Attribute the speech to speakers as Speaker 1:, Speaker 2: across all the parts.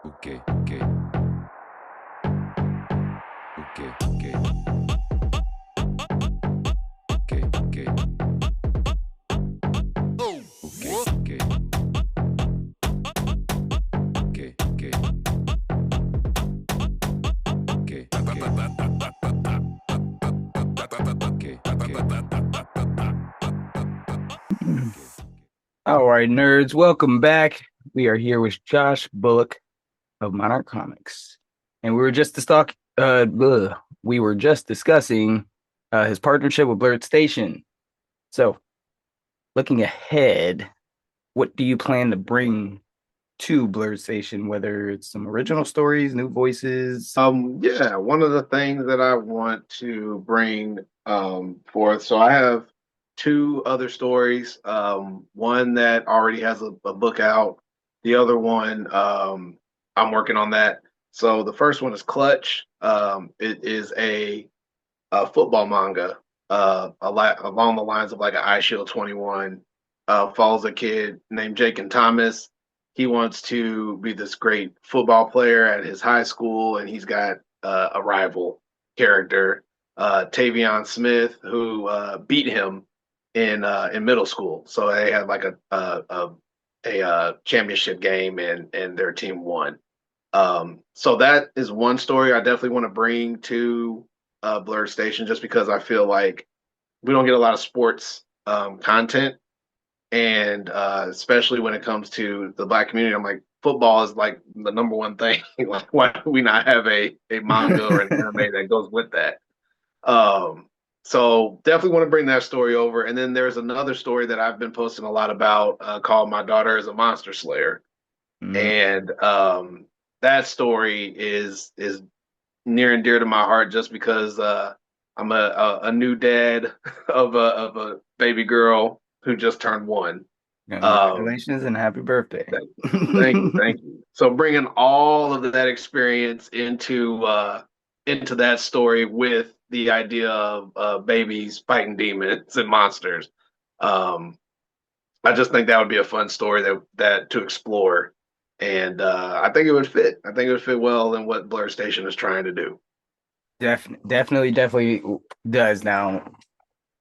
Speaker 1: Ok, ok, ok, ok, ok, ok, ok, ok, ok, ok, ok,
Speaker 2: All right, nerds, welcome back. We are here with Josh Bullock of Monarch Comics, and we were just discussing his partnership with Blerd Station. So, looking ahead, what do you plan to bring to Blerd Station? Whether it's some original stories, new voices.
Speaker 3: Yeah, one of the things that I want to bring forth. So I have two other stories. One that already has a book out. The other one, I'm working on that. So the first one is Clutch. It is a football manga, along the lines of like an Eye Shield 21. Follows a kid named Jake and Thomas. He wants to be this great football player at his high school, and he's got a rival character, Tavion Smith, who beat him in middle school. So they had like a championship game, and their team won. So that is one story I definitely want to bring to Blur Station, just because I feel like we don't get a lot of sports content, and especially when it comes to the Black community. I'm like, football is like the number one thing. Like, why do we not have a manga or an anime that goes with that? Um, so definitely want to bring that story over. And then there's another story that I've been posting a lot about, called "My Daughter is a Monster Slayer,"
Speaker 2: Mm,
Speaker 3: and that story is near and dear to my heart, just because I'm a new dad of a baby girl who just turned one. Um,
Speaker 2: Congratulations and happy birthday.
Speaker 3: thank you. So bringing all of that experience into that story, with the idea of babies fighting demons and monsters. Um, I just think that would be a fun story that to explore, and I think it would fit. I think it would fit well in what Blur Station is trying to do.
Speaker 2: Definitely does. Now,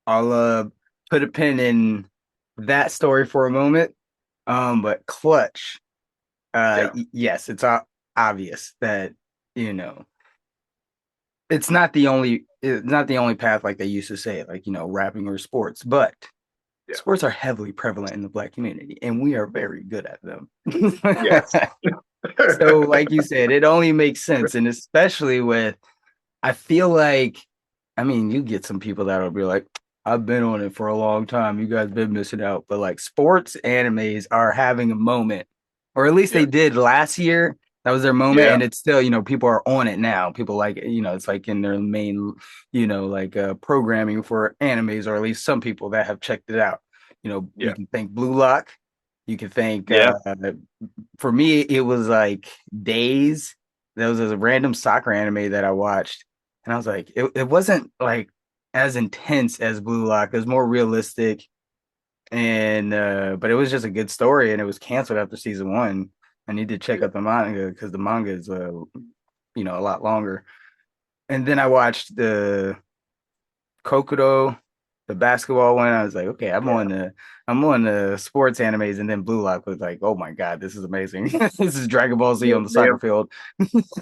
Speaker 2: I'll put a pin in that story for a moment. But Clutch,
Speaker 3: Yeah,
Speaker 2: yes, it's obvious that you know it's not the only path like they used to say, like rapping or sports, but
Speaker 3: yeah,
Speaker 2: sports are heavily prevalent in the Black community, and we are very good at them.
Speaker 3: yes.
Speaker 2: So, like you said, it only makes sense, and especially with I feel like, I mean, you get some people that'll be like, I've been on it for a long time. You guys been missing out. But like sports animes are having a moment, or at least
Speaker 3: Yeah,
Speaker 2: they did last year. That was their moment.
Speaker 3: yeah,
Speaker 2: And it's still, people are on it now. People like, it's like in their main, like programming for animes, or at least some people that have checked it out. You
Speaker 3: yeah,
Speaker 2: can thank Blue Lock. You can thank,
Speaker 3: yeah.
Speaker 2: for me, it was like Days. That was a random soccer anime that I watched, and I was like, it wasn't like as intense as Blue Lock. It was more realistic, and but it was just a good story, and it was canceled after season one. I need to check
Speaker 3: Yeah.
Speaker 2: out the manga because the manga is a lot longer. And then I watched the Kokudo, the basketball one. I was like, okay, I'm on the sports animes, and then Blue Lock was like, oh my god, this is amazing. This is Dragon Ball Z
Speaker 3: Me,
Speaker 2: on the
Speaker 3: me,
Speaker 2: soccer field.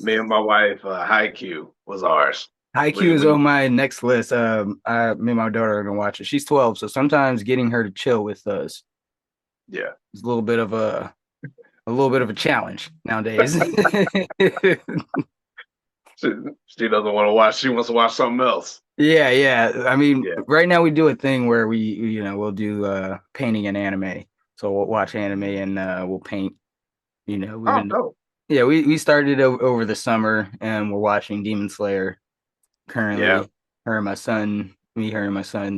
Speaker 3: me and my wife, Haikyuu was ours.
Speaker 2: Haikyuu is
Speaker 3: We
Speaker 2: on my next list. Me and my daughter are gonna watch it. She's 12, so sometimes getting her to chill with us
Speaker 3: Yeah.
Speaker 2: is a little bit of a challenge nowadays.
Speaker 3: She, she doesn't want to watch. She wants to watch something else.
Speaker 2: Yeah, yeah. I mean,
Speaker 3: Yeah.
Speaker 2: right now we do a thing where we'll do painting and anime. So we'll watch anime and we'll paint. We've
Speaker 3: Oh
Speaker 2: been
Speaker 3: no.
Speaker 2: Yeah, we started over the summer, and we're watching Demon Slayer
Speaker 3: Yeah.
Speaker 2: currently. Her and my son.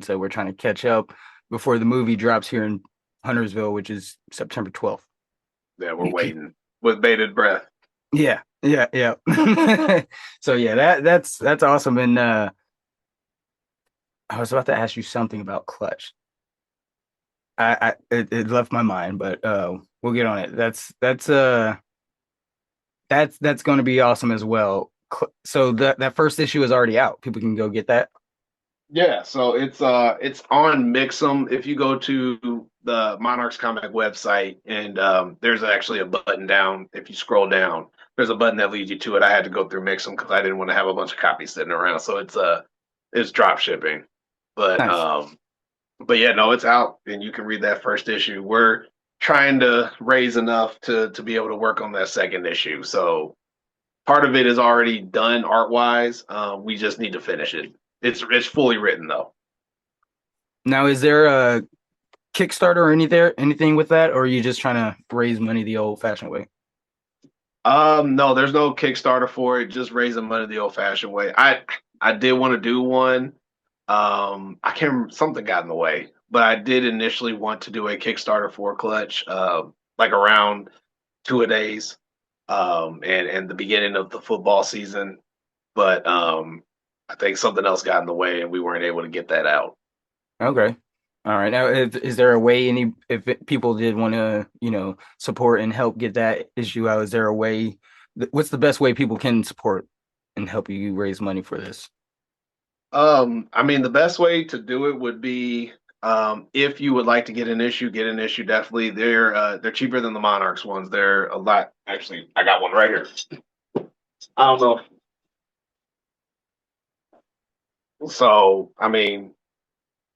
Speaker 2: So we're trying to catch up before the movie drops here in Huntersville, which is September 12th.
Speaker 3: Yeah. We're waiting with bated breath.
Speaker 2: Yeah, yeah, yeah. So yeah, that's awesome. And I was about to ask you something about Clutch. It left my mind, but we'll get on it. That's That's going to be awesome as well. So that first issue is already out. People can go get that.
Speaker 3: Yeah, so it's on Mixum. If you go to the Monarch's comic website, and there's actually a button down. If you scroll down, there's a button that leads you to it. I had to go through Mixum because I didn't want to have a bunch of copies sitting around. So it's drop shipping. But
Speaker 2: Nice.
Speaker 3: but yeah, no, it's out and you can read that first issue. We're trying to raise enough to be able to work on that second issue. So part of it is already done art wise. We just need to finish it. It's fully written though.
Speaker 2: Now, is there a Kickstarter or anything with that, or are you just trying to raise money the old-fashioned way?
Speaker 3: No, there's no Kickstarter for it. Just raising money the old-fashioned way. I did want to do one. I can't remember, something got in the way, but I did initially want to do a Kickstarter for Clutch, like around two-a-days, and the beginning of the football season. But I think something else got in the way, and we weren't able to get that out.
Speaker 2: Okay. All right. Now, is there a way if people did want to, support and help get that issue out, is there a way, what's the best way people can support and help you raise money for this?
Speaker 3: I mean, the best way to do it would be if you would like to get an issue, get an issue. Definitely, they're cheaper than the Monarchs ones. They're a lot. Actually, I got one right here. I don't know. So, I mean,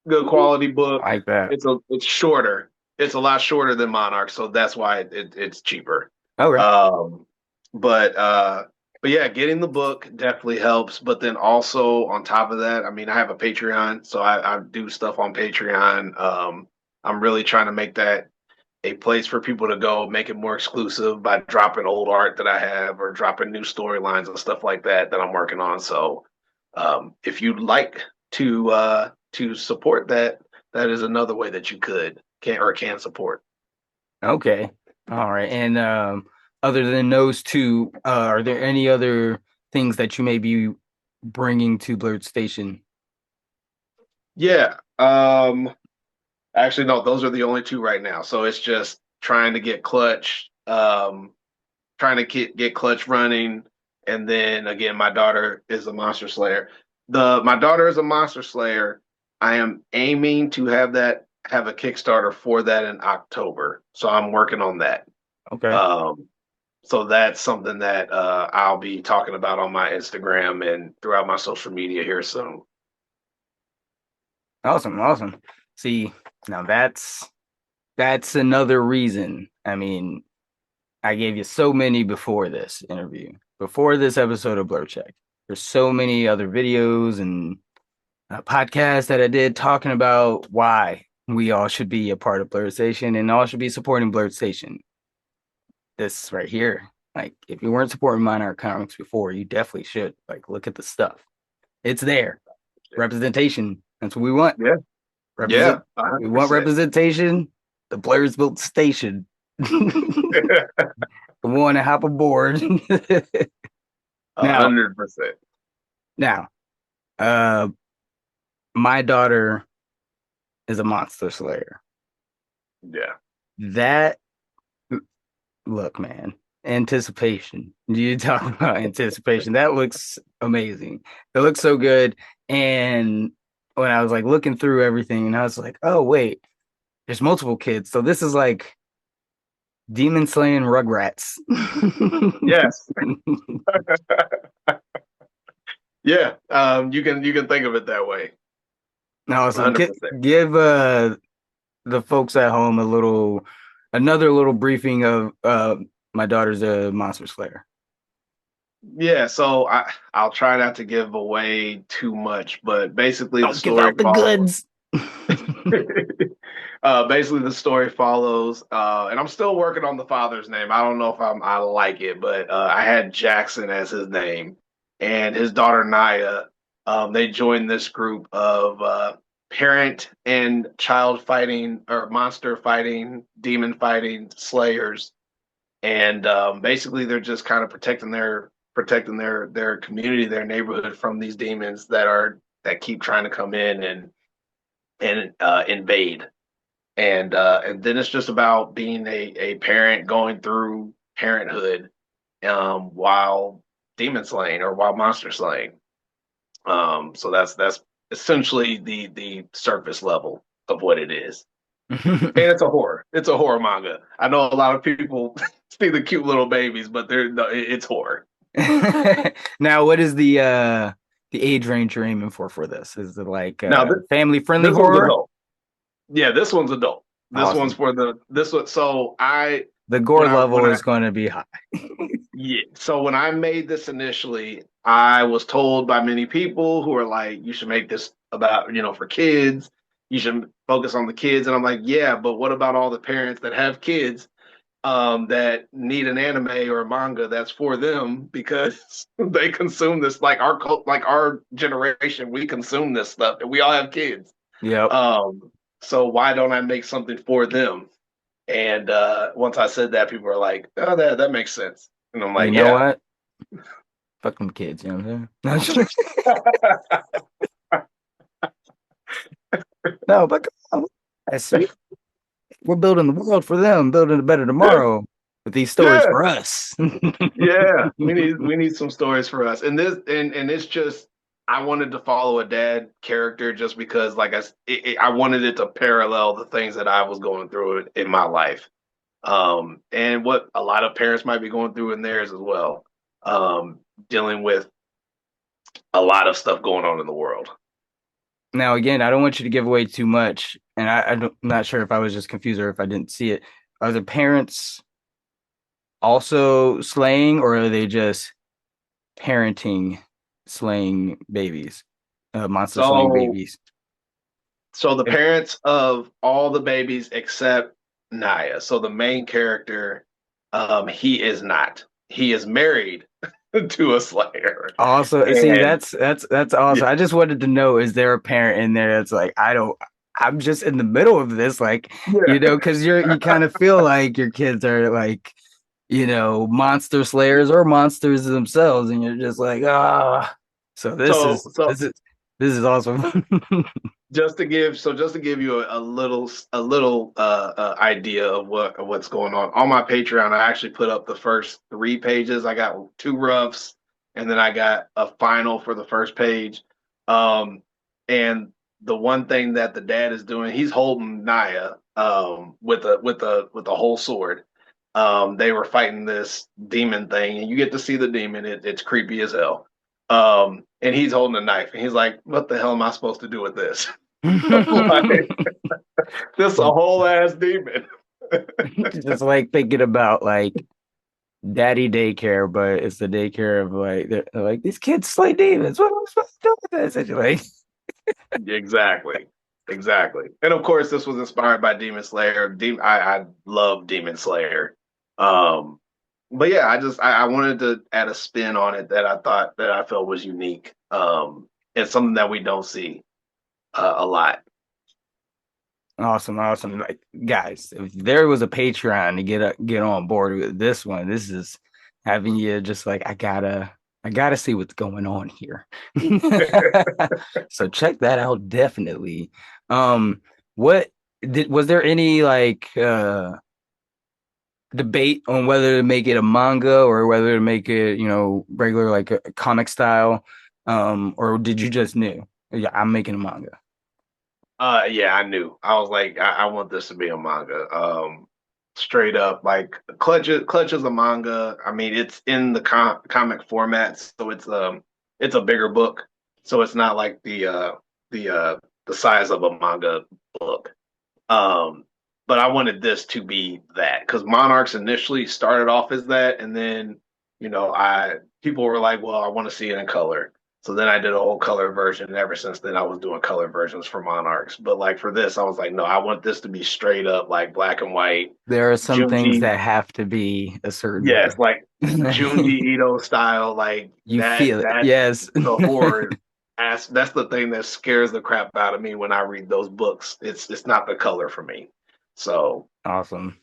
Speaker 3: good quality book.
Speaker 2: Like that.
Speaker 3: It's shorter. It's a lot shorter than Monarch, so that's why it's cheaper.
Speaker 2: Okay.
Speaker 3: Um, but uh, but yeah, getting the book definitely helps. But then also on top of that, I mean, I have a Patreon, so I do stuff on Patreon. I'm really trying to make that a place for people to go, make it more exclusive by dropping old art that I have or dropping new storylines and stuff like that I'm working on. So if you'd like to support that, that is another way that you can support.
Speaker 2: Okay. All right. And other than those two, are there any other things that you may be bringing to Blerd Station?
Speaker 3: Yeah. Actually, no, those are the only two right now. So it's just trying to get Clutch, trying to get Clutch running, and then again, my daughter is a Monster Slayer. My daughter is a Monster Slayer. I am aiming to have a Kickstarter for that in October. So I'm working on that.
Speaker 2: Okay.
Speaker 3: Um, so that's something that I'll be talking about on my Instagram and throughout my social media here soon.
Speaker 2: Awesome. Awesome. See, now that's another reason. I mean, I gave you so many before this interview, before this episode of Blur Check. There's so many other videos and podcasts that I did talking about why we all should be a part of Blur Station and all should be supporting Blur Station. This right here, like if you weren't supporting Monarch Comics before, you definitely should. Like, look at the stuff. It's there. Representation. That's what we want.
Speaker 3: Yeah, yeah,
Speaker 2: Represent. We want
Speaker 3: 100%.
Speaker 2: representation. The Blurs built station. Come on and hop aboard. now,
Speaker 3: 100%.
Speaker 2: now, uh, my daughter is a monster slayer.
Speaker 3: Yeah.
Speaker 2: That look, man, anticipation. You talk about anticipation. That looks amazing. It looks so good. And when I was like looking through everything, and I was like, oh wait, there's multiple kids. So this is like demon slaying Rugrats.
Speaker 3: Yes. Yeah. You can think of it that way.
Speaker 2: Now, so
Speaker 3: 100%.
Speaker 2: give the folks at home another little briefing of my daughter's a monster slayer.
Speaker 3: Yeah, so I'll try not to give away too much, but basically the
Speaker 2: Don't give
Speaker 3: story
Speaker 2: out the
Speaker 3: follows.
Speaker 2: goods.
Speaker 3: Basically the story follows, and I'm still working on the father's name. I don't know if I like it, but I had Jackson as his name, and his daughter Naya. They joined this group of parent and child fighting or monster fighting, demon fighting slayers, and basically they're just kind of protecting their community, their neighborhood from these demons that keep trying to come in and invade. And then it's just about being a parent going through parenthood while demon slaying or while monster slaying. So that's essentially the surface level of what it is. And it's a horror. It's a horror manga. I know a lot of people see the cute little babies, but they're no, it's horror.
Speaker 2: Now, what is the age range you're aiming for this? Is it like
Speaker 3: Now
Speaker 2: family friendly
Speaker 3: this one's
Speaker 2: horror?
Speaker 3: adult. Yeah, this one's adult. This one's
Speaker 2: Awesome.
Speaker 3: for this one. So
Speaker 2: The
Speaker 3: when
Speaker 2: gore
Speaker 3: I
Speaker 2: level
Speaker 3: when I
Speaker 2: is going to be high.
Speaker 3: yeah, so when I made this initially, I was told by many people who are like, you should make this about, for kids. You should focus on the kids. And I'm like, yeah, but what about all the parents that have kids that need an anime or a manga that's for them because they consume this like our generation, we consume this stuff and we all have kids.
Speaker 2: Yep.
Speaker 3: So why don't I make something for them? And once I said that, people were like, "Oh, that makes sense." And I'm
Speaker 2: You
Speaker 3: like,
Speaker 2: know
Speaker 3: "Yeah."
Speaker 2: what? Fuck them kids. You know what I'm saying? No, but come on. I see. We're building the world for them, building a better
Speaker 3: Yeah,
Speaker 2: tomorrow with these stories
Speaker 3: yeah,
Speaker 2: for us.
Speaker 3: yeah. We need some stories for us. And and it's just I wanted to follow a dad character just because like I wanted it to parallel the things that I was going through in my life. And what a lot of parents might be going through in theirs as well. Dealing with a lot of stuff going on in the world.
Speaker 2: Now, again, I don't want you to give away too much, and I'm not sure if I was just confused or if I didn't see it. Are the parents also slaying, or are they just parenting slaying babies, monster slaying
Speaker 3: So
Speaker 2: babies?
Speaker 3: So the parents of all the babies except Naya. So the main character, he is not. He is married to a Slayer,
Speaker 2: Also, see,
Speaker 3: and
Speaker 2: that's
Speaker 3: yeah,
Speaker 2: awesome. I just wanted to know, is there a parent in there that's like, I'm just in the middle of this, like,
Speaker 3: yeah.
Speaker 2: because you kind of feel like your kids are like, monster slayers or monsters themselves, and you're just like, ah. So this
Speaker 3: So
Speaker 2: is
Speaker 3: so
Speaker 2: this is this is awesome.
Speaker 3: just to give you a little idea of what's going on my Patreon. I actually put up the first 3 pages. I got two roughs, and then I got a final for the first page. And the one thing that the dad is doing, he's holding Naya with a whole sword. They were fighting this demon thing, and you get to see the demon. It's creepy as hell. And he's holding a knife, and he's like, "What the hell am I supposed to do with this?" Like, this a whole ass demon.
Speaker 2: Just like thinking about like daddy daycare, but it's the daycare of like they're like these kids slay demons. What am I supposed to do with this? And you're like,
Speaker 3: Exactly. Exactly. And of course, this was inspired by Demon Slayer. I love Demon Slayer. Um, but yeah, I wanted to add a spin on it that I felt was unique. And something that we don't see a lot.
Speaker 2: awesome, awesome. Like guys, if there was a Patreon to get on board with this one, this is having you just like I gotta see what's going on here. So check that out definitely. What was there any like debate on whether to make it a manga or whether to make it, regular like a comic style? Or did you just knew? Yeah, I'm making a manga.
Speaker 3: Yeah, I knew. I was like, I want this to be a manga. Straight up, like Clutch is a manga. I mean, it's in the comic format, so it's a bigger book. So it's not like the the size of a manga book. Um, but I wanted this to be that because Monarchs initially started off as that, and then I people were like, "Well, I want to see it in color." So then I did a whole color version, and ever since then I was doing color versions for Monarchs. But like for this, I was like, "No, I want this to be straight up like black and white."
Speaker 2: There are some things
Speaker 3: Junji,
Speaker 2: that have to be a certain way.
Speaker 3: yes, like Junji Ito style, like
Speaker 2: You
Speaker 3: that.
Speaker 2: feel it.
Speaker 3: That's
Speaker 2: Yes.
Speaker 3: the horror. That's the thing that scares the crap out of me when I read those books. It's not the color for me. So
Speaker 2: Awesome.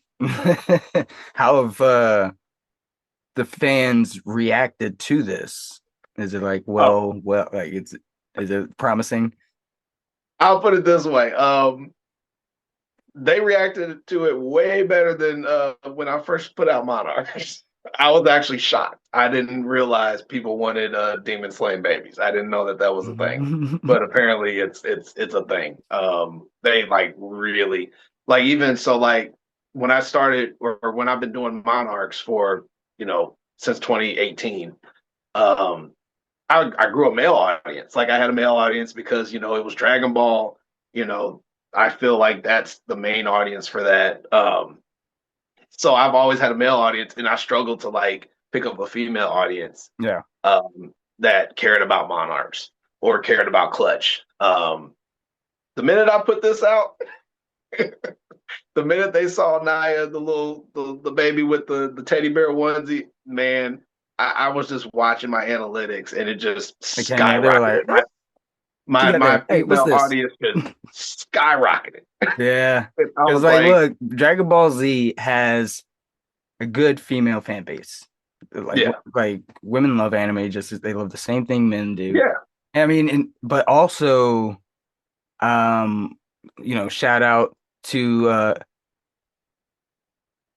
Speaker 2: How have the fans reacted to this? Is it like,
Speaker 3: oh,
Speaker 2: well, like is it promising?
Speaker 3: I'll put it this way. They reacted to it way better than when I first put out Monarchs. I was actually shocked. I didn't realize people wanted demon slain babies. I didn't know that that was a thing, but apparently it's a thing. They like really like even so like when I started or when I've been doing Monarchs for since 2018. Um, I grew a male audience. Like I had a male audience because it was Dragon Ball. You know, I feel like that's the main audience for that. So I've always had a male audience, and I struggled to like pick up a female audience
Speaker 2: Yeah.
Speaker 3: that cared about Monarchs or cared about Clutch. The minute I put this out, the minute they saw Naya, the baby with the teddy bear onesie, man, I was just watching my analytics, and it just
Speaker 2: They came in, they were like,
Speaker 3: skyrocketed. My my
Speaker 2: together.
Speaker 3: my
Speaker 2: Hey, what's
Speaker 3: female
Speaker 2: this?
Speaker 3: audience just skyrocketed.
Speaker 2: Yeah.
Speaker 3: I
Speaker 2: It's
Speaker 3: was
Speaker 2: like,
Speaker 3: like,
Speaker 2: look, Dragon Ball Z has a good female fan base. Like
Speaker 3: yeah,
Speaker 2: like women love anime just as they love the same thing men do.
Speaker 3: yeah,
Speaker 2: I mean, but also shout out to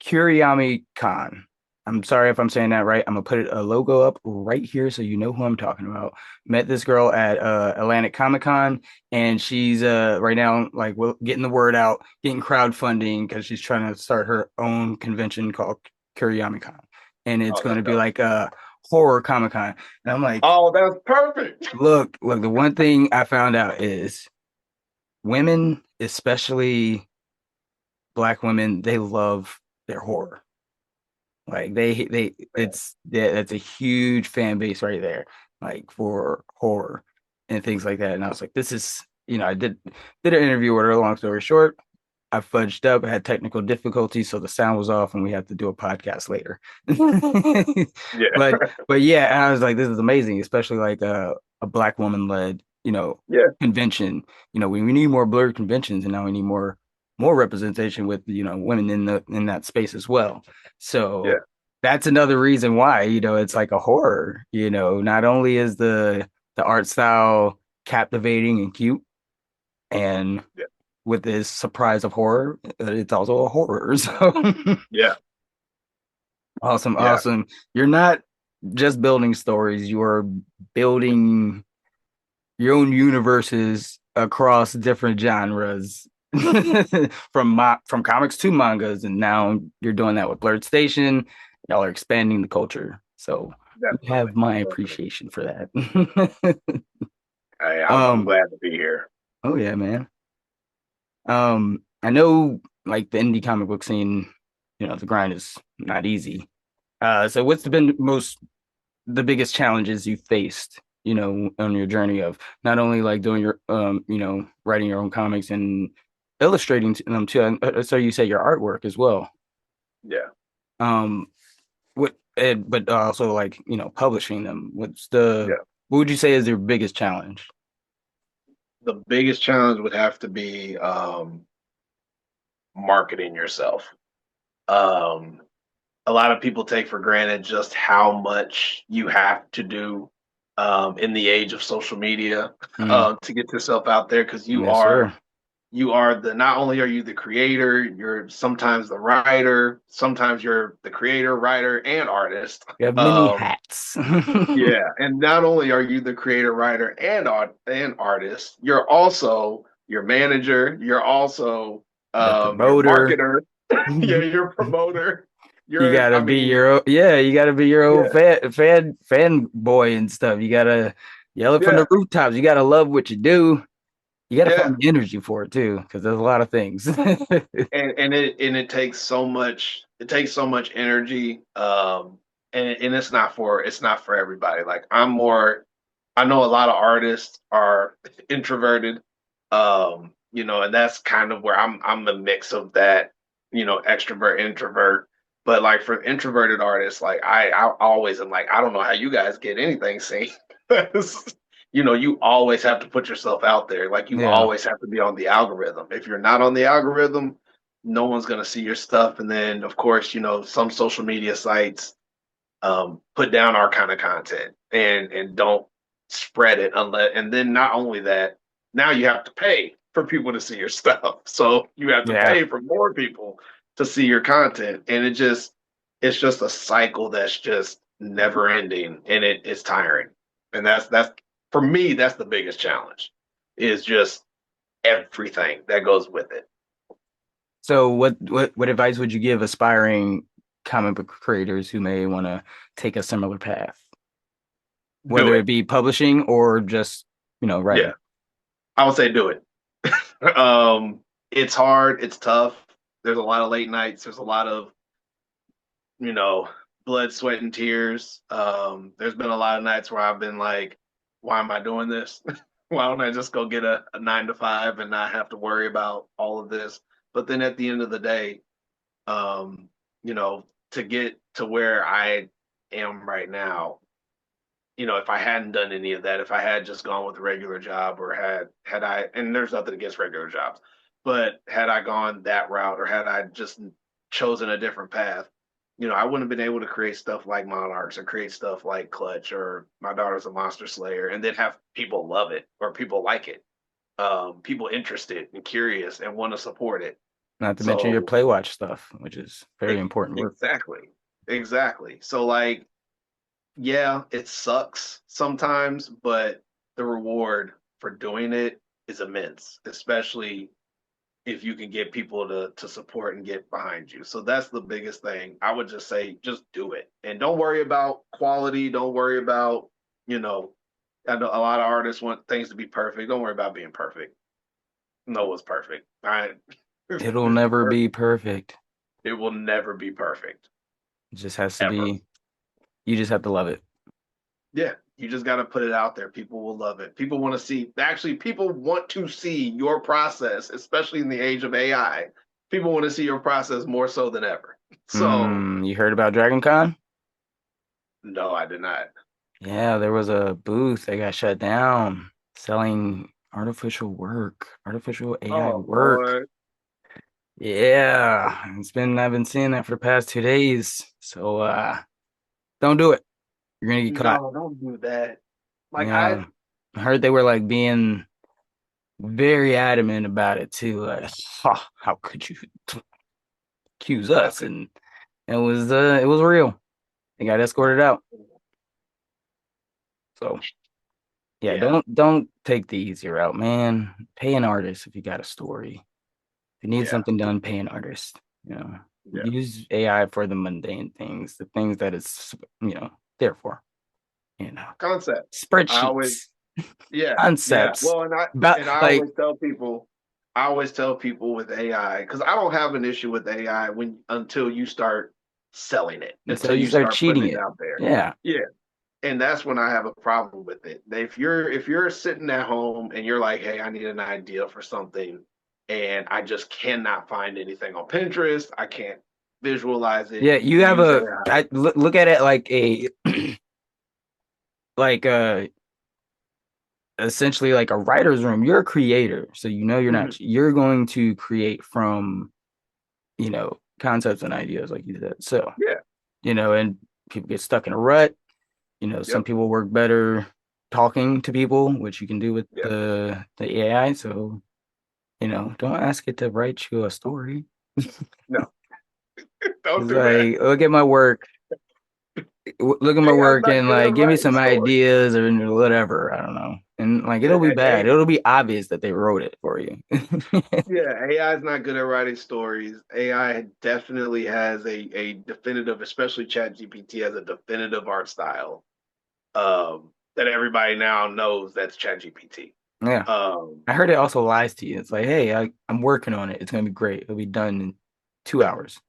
Speaker 2: Kuriyami Khan. I'm sorry if I'm saying that right. I'm gonna put a logo up right here so you know who I'm talking about. Met this girl at Atlantic Comic Con, and she's right now like getting the word out, getting crowdfunding because she's trying to start her own convention called Kuriyami Con, and it's
Speaker 3: oh,
Speaker 2: going
Speaker 3: that's
Speaker 2: to be
Speaker 3: dope.
Speaker 2: like a horror Comic Con. And I'm like,
Speaker 3: Oh, that's perfect.
Speaker 2: look, the one thing I found out is women, especially black women, they love their horror. Like it's yeah, that's a huge fan base right there, like for horror and things like that. And I was like, this is, I did an interview with her. Long story short, I fudged up, I had technical difficulties, so the sound was off, and we had to do a podcast later.
Speaker 3: Yeah,
Speaker 2: but but yeah, and I was like, this is amazing, especially like a black woman led,
Speaker 3: yeah,
Speaker 2: convention. We need more Blerd conventions, and now we need more representation with women in that space as well.
Speaker 3: yeah.
Speaker 2: So that's another reason why it's like a horror. Not only is the art style captivating and cute, and
Speaker 3: Yeah.
Speaker 2: with this surprise of horror, it's also a horror. So
Speaker 3: Yeah.
Speaker 2: awesome,
Speaker 3: Yeah.
Speaker 2: awesome. You're not just building stories; you are building your own universes across different genres, from comics to mangas, and now you're doing that with Blerd Station. Y'all are expanding the culture, so you
Speaker 3: Definitely.
Speaker 2: have my
Speaker 3: Definitely.
Speaker 2: appreciation for that.
Speaker 3: I'm
Speaker 2: um,
Speaker 3: glad to be here.
Speaker 2: oh yeah, man. I know like the indie comic book scene, the grind is not easy. So what's been the biggest challenges you faced, on your journey of not only like doing your writing your own comics and illustrating them too. So you say your artwork as well.
Speaker 3: Yeah.
Speaker 2: Um, but also like, publishing them. What would you say is your biggest challenge?
Speaker 3: The biggest challenge would have to be marketing yourself. Um, a lot of people take for granted just how much you have to do in the age of social media
Speaker 2: Mm,
Speaker 3: to get yourself out there because
Speaker 2: yes, sir.
Speaker 3: you are the not only are you the creator, you're sometimes the writer, sometimes you're the creator, writer, and artist.
Speaker 2: You have many
Speaker 3: Um,
Speaker 2: hats.
Speaker 3: yeah, and not only are you the creator, writer, and artist, you're also your manager. You're also
Speaker 2: Your
Speaker 3: your
Speaker 2: promoter.
Speaker 3: marketer. Yeah, your promoter.
Speaker 2: You
Speaker 3: You're,
Speaker 2: gotta
Speaker 3: I
Speaker 2: be
Speaker 3: mean,
Speaker 2: your own, yeah, you gotta be your own
Speaker 3: yeah,
Speaker 2: fan boy and stuff. You gotta yell it from
Speaker 3: yeah,
Speaker 2: the rooftops. You gotta love what you do. You gotta
Speaker 3: yeah.
Speaker 2: find the energy for it too, because there's a lot of things.
Speaker 3: And it takes so much. It takes so much energy. And it's not for everybody. Like I'm more. I know a lot of artists are introverted. And that's kind of where I'm the mix of that, extrovert, introvert. But like for introverted artists, like I always am like, I don't know how you guys get anything seen. You always have to put yourself out there. Like you
Speaker 2: Yeah,
Speaker 3: always have to be on the algorithm. If you're not on the algorithm, no one's gonna see your stuff. And then of course, some social media sites put down our kind of content and don't spread it unless. And then not only that, now you have to pay for people to see your stuff. So you have to
Speaker 2: yeah,
Speaker 3: pay for more people to see your content, and it just it's just a cycle that's just never ending, and it's tiring. And that's for me, that's the biggest challenge, is just everything that goes with it.
Speaker 2: So what advice would you give aspiring comic book creators who may want to take a similar path,
Speaker 3: Do
Speaker 2: whether it
Speaker 3: it.
Speaker 2: be publishing or just,
Speaker 3: Yeah,
Speaker 2: writing?
Speaker 3: I would say do it. It's hard, it's tough. There's a lot of late nights. There's a lot of, you know, blood, sweat, and tears. There's been a lot of nights where I've been like, why am I doing this? Why don't I just go get a 9 to 5 and not have to worry about all of this? But then at the end of the day, um, you know, to get to where I am right now, if I hadn't done any of that, if I had just gone with a regular job, or had I, and there's nothing against regular jobs, but had I gone that route, or had I just chosen a different path, I wouldn't have been able to create stuff like Monarchs, or create stuff like Clutch, or My Daughter's a Monster Slayer, and then have people love it, or people like it, people interested and curious and want to support it.
Speaker 2: Not to mention your
Speaker 3: So
Speaker 2: play watch stuff, which is very important work.
Speaker 3: exactly, exactly. So like, yeah, it sucks sometimes, but the reward for doing it is immense, especially if you can get people to support and get behind you. So that's the biggest thing. I would just say, just do it. And don't worry about quality. Don't worry about, you know, I know a lot of artists want things to be perfect. Don't worry about being perfect. No one's perfect. I
Speaker 2: It'll never be perfect.
Speaker 3: it will never be perfect.
Speaker 2: It just has to
Speaker 3: Ever.
Speaker 2: be, you just have to love it.
Speaker 3: Yeah, you just got to put it out there. People will love it. People want to see, actually, people want to see your process, especially in the age of AI. People want to see your process more so than ever. So,
Speaker 2: You heard about Dragon Con?
Speaker 3: no, I did not.
Speaker 2: Yeah, there was a booth that got shut down selling artificial AI
Speaker 3: Oh,
Speaker 2: work.
Speaker 3: Lord.
Speaker 2: Yeah, I've been seeing that for the past 2 days. So don't do it. You're gonna get caught.
Speaker 3: No, don't do that. Like,
Speaker 2: Yeah. I heard they were like being very adamant about it too. Like, how could you accuse
Speaker 3: how
Speaker 2: us?
Speaker 3: could,
Speaker 2: And it was real. They got escorted out. So yeah,
Speaker 3: yeah,
Speaker 2: don't take the easy route, man. Pay an artist if you got a story. If you need
Speaker 3: yeah,
Speaker 2: something done, pay an artist.
Speaker 3: yeah.
Speaker 2: Use AI for the mundane things, the things that it's there for. You know,
Speaker 3: Concept. I always,
Speaker 2: spreadsheets,
Speaker 3: yeah, yeah.
Speaker 2: concepts.
Speaker 3: Well,
Speaker 2: About
Speaker 3: and
Speaker 2: like
Speaker 3: I always tell people with AI, because I don't have an issue with AI until you start selling it,
Speaker 2: until
Speaker 3: until
Speaker 2: you
Speaker 3: you
Speaker 2: start
Speaker 3: start putting
Speaker 2: cheating
Speaker 3: it
Speaker 2: it.
Speaker 3: out there.
Speaker 2: Yeah.
Speaker 3: Yeah. And that's when I have a problem with it. If you're sitting at home and you're like, hey, I need an idea for something, and I just cannot find anything on Pinterest, I can't visualize it,
Speaker 2: Yeah,
Speaker 3: you
Speaker 2: you
Speaker 3: can
Speaker 2: have
Speaker 3: use AI.
Speaker 2: look at it like a like essentially like a writer's room. You're a creator, so you're
Speaker 3: Mhm.
Speaker 2: not you're going to create from, concepts and ideas like you said. So,
Speaker 3: Yeah.
Speaker 2: and people get stuck in a rut. Some
Speaker 3: Yep.
Speaker 2: people work better talking to people, which you can do with
Speaker 3: Yeah.
Speaker 2: the AI. So, don't ask it to write you a story.
Speaker 3: No, don't
Speaker 2: It's
Speaker 3: do that.
Speaker 2: like, look at my
Speaker 3: AI is
Speaker 2: work
Speaker 3: not
Speaker 2: and
Speaker 3: good at
Speaker 2: like give me
Speaker 3: writing
Speaker 2: some
Speaker 3: stories.
Speaker 2: ideas or whatever. I don't know. And like it'll be
Speaker 3: Yeah.
Speaker 2: bad. It'll be obvious that they wrote it for you.
Speaker 3: Yeah, AI is not good at writing stories. AI definitely has a definitive, especially ChatGPT has a definitive art style, that everybody now knows that's ChatGPT.
Speaker 2: Yeah.
Speaker 3: Um,
Speaker 2: I heard it also lies to you. It's like, hey, I'm working on it. It's gonna be great. It'll be done in 2 hours.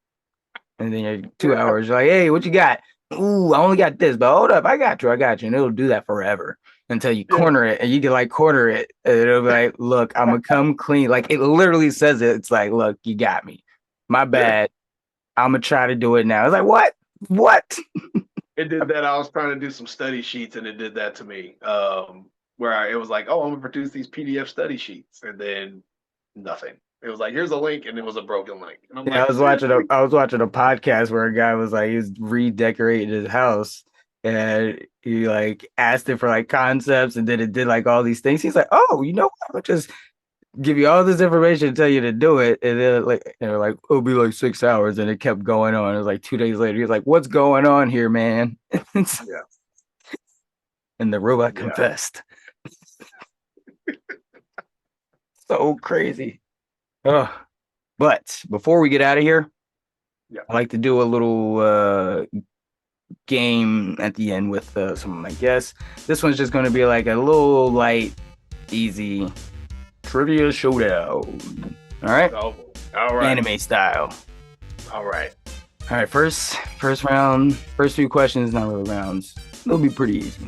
Speaker 2: And then you're two
Speaker 3: yeah,
Speaker 2: hours, you're like, hey, what you got? Ooh, I only got this, but hold up, I got you, I got you. And it'll do that forever until you
Speaker 3: yeah,
Speaker 2: corner it and you can like corner it. And it'll be like, look, I'm gonna come clean. Like it literally says it. It's like, look, you got me. My
Speaker 3: yeah.
Speaker 2: bad. I'm gonna try to do it now. It's like, what? What?
Speaker 3: It did that. I was trying to do some study sheets, and it did that to me. It was like, oh, I'm gonna produce these PDF study sheets, and then nothing. It was like, here's a link, and it was a broken link, and I'm
Speaker 2: Yeah,
Speaker 3: like, seriously?
Speaker 2: I was watching a podcast where a guy was like he was redecorating his house and he like asked it for like concepts and then it did like all these things. He's like, oh, you know what? give you all this information, tell you to do it, and then like they're like, it'll be like 6 hours, and it kept going on. It was like 2 days later. He's like, "What's going on here, man?"
Speaker 3: Yeah.
Speaker 2: And the robot
Speaker 3: Yeah.
Speaker 2: confessed. So crazy. Ugh. But before we get out of here,
Speaker 3: Yeah.
Speaker 2: I like to do a little game at the end with some of my guests. This one's just going to be like a little light, easy trivia showdown. All right?
Speaker 3: Oh, all right.
Speaker 2: Anime style.
Speaker 3: All right.
Speaker 2: All right, first round, first few questions, not really rounds. It'll be pretty easy.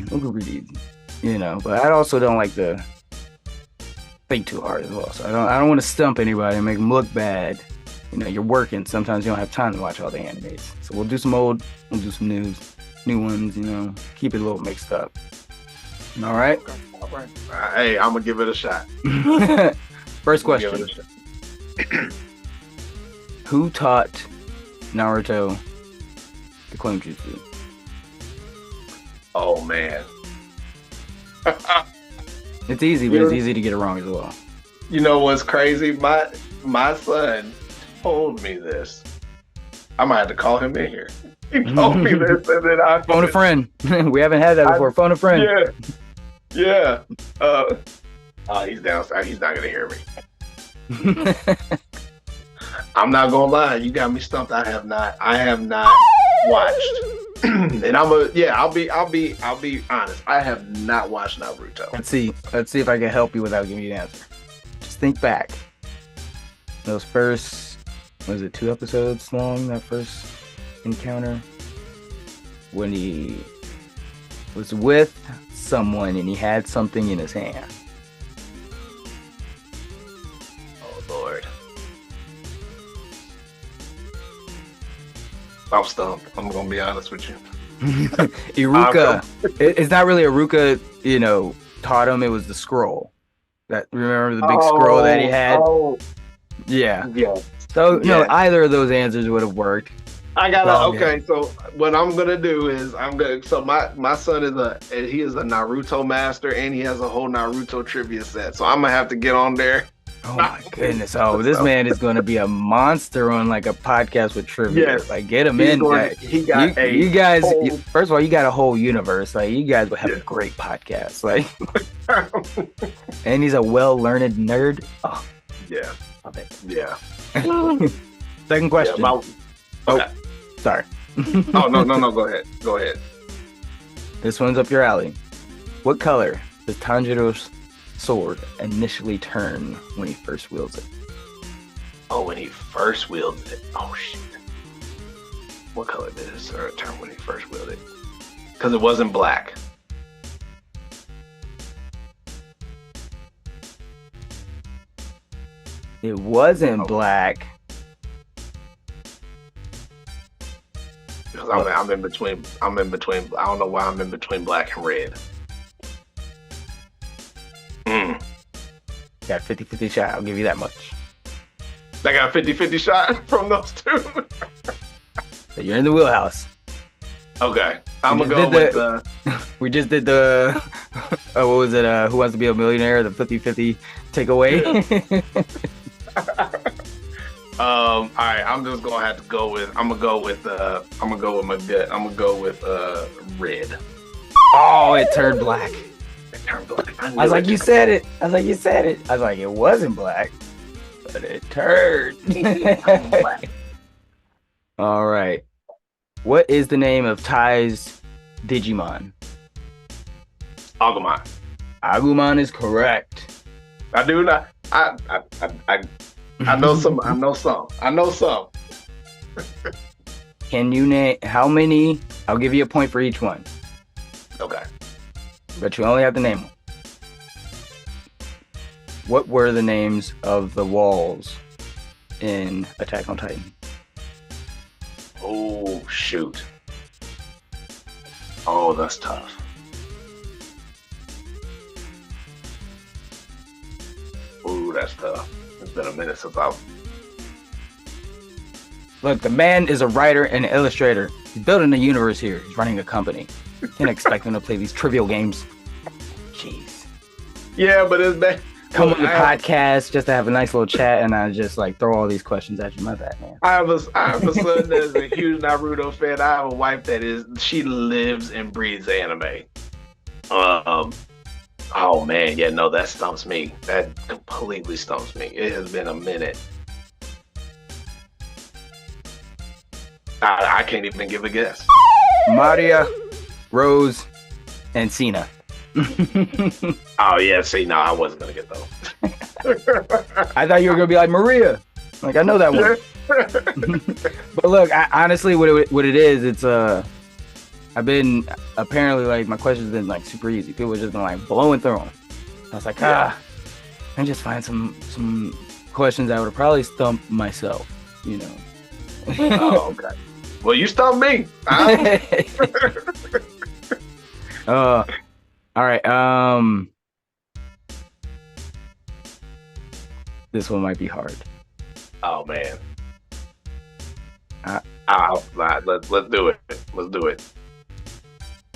Speaker 2: You know, but I also don't like to think too hard as well. So I don't want to stump anybody and make them look bad. You know, you're working. Sometimes you don't have time to watch all the animes. So we'll do some old, we'll do some new ones, you know, keep it a little mixed up. All right?
Speaker 3: All right. Hey, I'm going to give it a shot.
Speaker 2: First
Speaker 3: Give it
Speaker 2: question.
Speaker 3: a shot.
Speaker 2: Who taught Naruto the clone jutsu?
Speaker 3: Oh, man.
Speaker 2: It's easy, but it's easy to get it wrong as well.
Speaker 3: You know what's crazy? My son told me this. I might have to call him in here. He told me this, and then I
Speaker 2: Phone a friend. We haven't had that before. Phone a friend.
Speaker 3: Yeah. Oh, he's downstairs. He's not gonna hear me. I'm not gonna lie. You got me stumped. I have not watched. And I'll be honest. I have not watched Naruto.
Speaker 2: Let's see if I can help you without giving you the answer. Just think back. Those first, was it 2 episodes long? That first encounter when he was with someone and he had something in his hand.
Speaker 3: Oh Lord. I'm stumped. I'm gonna be honest with you.
Speaker 2: Iruka. It's not really Iruka, you know, taught him. It was the scroll. That, remember the big scroll that he had?
Speaker 3: Oh,
Speaker 2: Yeah.
Speaker 3: yeah.
Speaker 2: So
Speaker 3: Yeah.
Speaker 2: no, either of those answers would have worked.
Speaker 3: I gotta.
Speaker 2: Oh,
Speaker 3: okay, so what I'm gonna do is So my son is a Naruto master, and he has a whole Naruto trivia set. So I'm gonna have to get on there.
Speaker 2: Oh my goodness! Oh, this man is going to be a monster on like a podcast with trivia.
Speaker 3: Yes.
Speaker 2: Like, get him
Speaker 3: He's
Speaker 2: in.
Speaker 3: going-
Speaker 2: Like,
Speaker 3: he got
Speaker 2: you guys.
Speaker 3: whole-
Speaker 2: First of all, you got a whole universe. Like, you guys would have
Speaker 3: Yeah.
Speaker 2: a great podcast. Like, and he's a well-learned nerd. Oh,
Speaker 3: Yeah,
Speaker 2: love it.
Speaker 3: yeah.
Speaker 2: Second question.
Speaker 3: Yeah, okay.
Speaker 2: Sorry.
Speaker 3: Oh no. Go ahead.
Speaker 2: This one's up your alley. What color does Tanjiro's sword initially turn when he first wields it?
Speaker 3: Oh, when he first wielded it. Oh shit. What color did his sword turn when he first wielded it? Because it wasn't black.
Speaker 2: It wasn't black.
Speaker 3: Because I'm in between. I don't know why I'm in between black and red.
Speaker 2: Got 50-50 shot. I'll give you that much.
Speaker 3: I got a 50-50 shot from those two.
Speaker 2: So you're in the wheelhouse.
Speaker 3: Okay. I'm
Speaker 2: We
Speaker 3: gonna
Speaker 2: just
Speaker 3: go
Speaker 2: did
Speaker 3: with
Speaker 2: We just did the what was it? Who Wants to Be a Millionaire? The 50-50 takeaway.
Speaker 3: all right, I'm just gonna have to go with my gut. I'm gonna go with red.
Speaker 2: Oh, it turned black.
Speaker 3: It turned black.
Speaker 2: I was like, you said it. I was like, it wasn't black, but it turned. All right. What is the name of Tai's Digimon?
Speaker 3: Agumon.
Speaker 2: Agumon is correct.
Speaker 3: I do not. I know some. I know some.
Speaker 2: Can you name how many? I'll give you a point for each one,
Speaker 3: Okay.
Speaker 2: but you only have to name one. What were the names of the walls in Attack on Titan?
Speaker 3: Oh shoot. Oh, that's tough. Ooh, that's tough. It's been a minute since I've.
Speaker 2: Look, the man is a writer and an illustrator. He's building a universe here. He's running a company. Can't expect him to play these trivial games. Jeez.
Speaker 3: Yeah, but it's been.
Speaker 2: come
Speaker 3: Look,
Speaker 2: on the podcast just to have a nice little chat, and I just like throw all these questions at you. My bad, man.
Speaker 3: I have a son that's a huge Naruto fan. I have a wife she lives and breathes anime. Oh man, yeah, no, that stumps me. That completely stumps me. It has been a minute. I can't even give a guess.
Speaker 2: Maria, Rose, and Cena.
Speaker 3: Oh yeah, see, no, I wasn't gonna get those.
Speaker 2: I thought you were gonna be like Maria. Like I know that one. But look, honestly, what it is, it's I've been apparently like my questions been like super easy. People have just been like blowing through them. I was like, I just find some questions that would probably stump myself, you know.
Speaker 3: Oh, okay. Well, you stumped me.
Speaker 2: All right. This one might be hard.
Speaker 3: Oh man. Let's do it. Let's do it.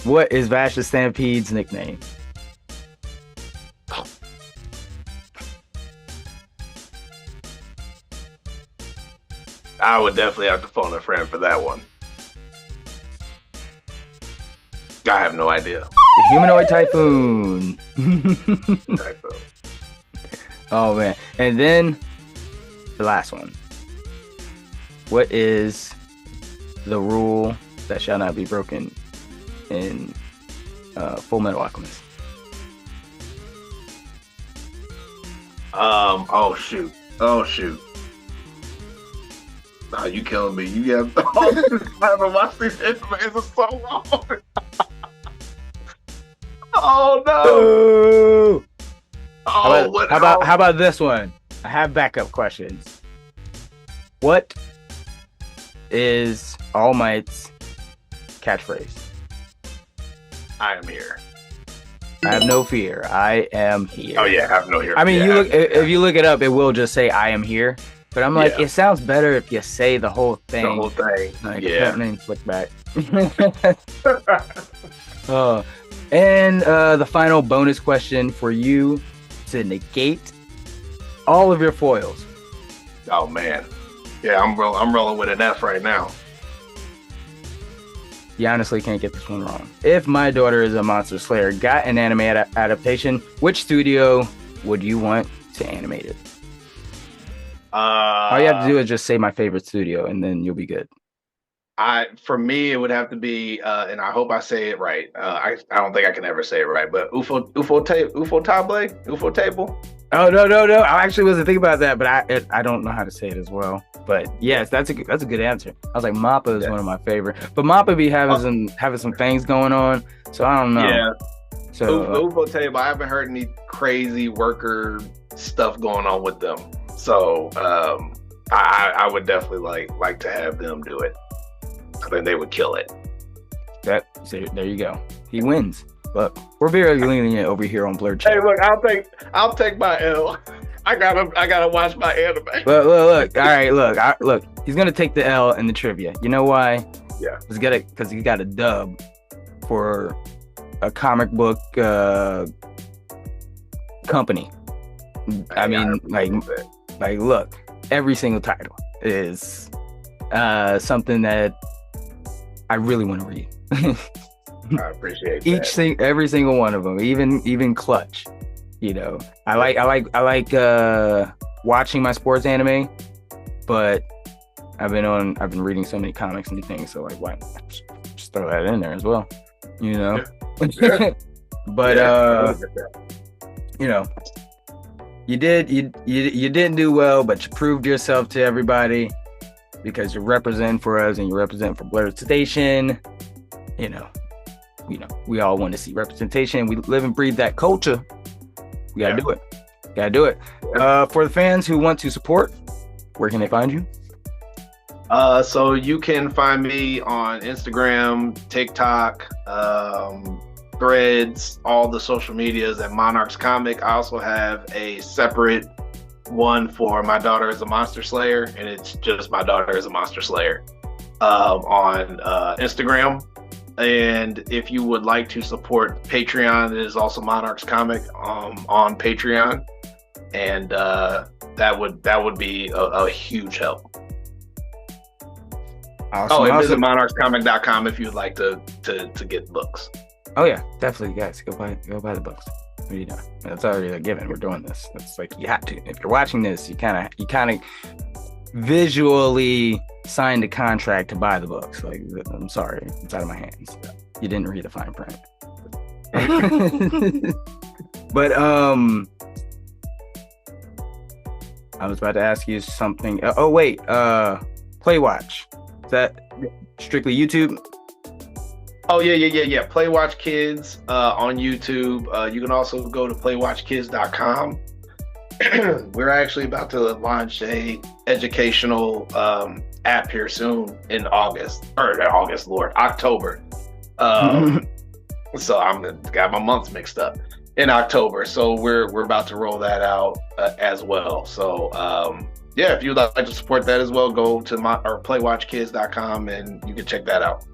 Speaker 2: What is Vash the Stampede's nickname?
Speaker 3: I would definitely have to phone a friend for that one. I have no idea.
Speaker 2: The Humanoid Typhoon. Oh man. And then the last one. What is the rule that shall not be broken in Full Metal Alchemist?
Speaker 3: Oh shoot. Oh, you killing me. You have I haven't watched these animes in so long. Oh no.
Speaker 2: How about this one? I have backup questions. What is All Might's catchphrase?
Speaker 3: I am here.
Speaker 2: I have no fear. I am here.
Speaker 3: Oh yeah, I have no fear.
Speaker 2: I mean, if you look it up, it will just say I am here. But I'm like, it sounds better if you say the whole thing.
Speaker 3: The whole thing.
Speaker 2: Like, name flick back. And the final bonus question for you to negate all of your foils.
Speaker 3: Oh man. Yeah, I'm rolling with an F right now.
Speaker 2: You honestly can't get this one wrong. If My Daughter is a Monster Slayer got an anime adaptation, which studio would you want to animate it? All you have to do is just say my favorite studio, and then you'll be good.
Speaker 3: For me, it would have to be, and I hope I say it right. I don't think I can ever say it right, but UFO Table.
Speaker 2: Oh no! I actually wasn't thinking about that, but I don't know how to say it as well. But yes, that's a good answer. I was like, Mappa is one of my favorite, but Mappa be having some things going on, so I don't know.
Speaker 3: Yeah.
Speaker 2: So
Speaker 3: UFO Table, I haven't heard any crazy worker stuff going on with them. So I would definitely like to have them do it. I think they would kill it.
Speaker 2: So there you go. He wins. Look, we're very lenient over here on Blerd.
Speaker 3: Hey, look, I'll take my L. I gotta watch my anime.
Speaker 2: Look. All right, look. He's gonna take the L in the trivia. You know why?
Speaker 3: Yeah.
Speaker 2: Because he got a dub for a comic book company. I mean, look, every single title is something that I really want to read.
Speaker 3: I appreciate that.
Speaker 2: Every single one of them, even Clutch. You know, I like watching my sports anime, but I've been reading so many comics and things, so like, why just throw that in there as well, you know?
Speaker 3: Yeah.
Speaker 2: But you know, you didn't do well, but you proved yourself to everybody because you represent for us and you represent for Blerd Station. You know, we all want to see representation. We live and breathe that culture. We gotta do it. For the fans who want to support, where can they find you?
Speaker 3: So you can find me on Instagram, TikTok, Threads, all the social medias at Monarch's Comic. I also have a separate one for My Daughter is a Monster Slayer, and it's just My Daughter is a Monster Slayer on Instagram. And if you would like to support Patreon, it is also Monarch's Comic on Patreon. and that would be a huge help.
Speaker 2: Awesome.
Speaker 3: And visit monarchscomic.com if you'd like to get books.
Speaker 2: Oh yeah, definitely, guys. Go buy the books. What are you doing? That's already a given. We're doing this. That's like, you have to. If you're watching this, you kind of visually signed a contract to buy the books. Like, I'm sorry, it's out of my hands. You didn't read the fine print. But I was about to ask you something. Oh wait, Play Watch. Is that strictly YouTube?
Speaker 3: Oh yeah. Play Watch Kids on YouTube. You can also go to playwatchkids.com. We're actually about to launch a educational app here soon in October. So I'm got my months mixed up in October. So we're about to roll that out as well. So yeah, if you'd like to support that as well, go to playwatchkids.com and you can check that out.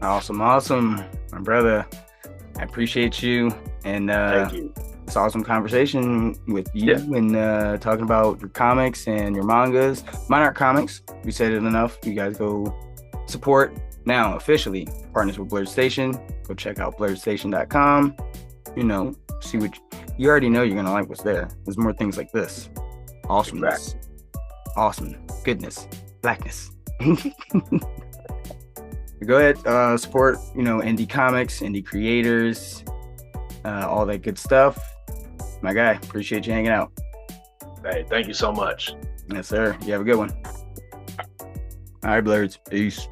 Speaker 2: Awesome, my brother. I appreciate you, and
Speaker 3: Thank you.
Speaker 2: it's an awesome conversation with you, and talking about your comics and your mangas. Monarch Comics, we said it enough. You guys go support now officially. Partners with Blerd Station. Go check out blerdstation.com. See what you already know. You're gonna like what's there. There's more things like this. Awesomeness, awesome goodness, blackness. Go ahead, support, indie comics, indie creators, all that good stuff. My guy, appreciate you hanging out.
Speaker 3: Hey, thank you so much.
Speaker 2: Yes, sir. You have a good one. All right, Blerds. Peace.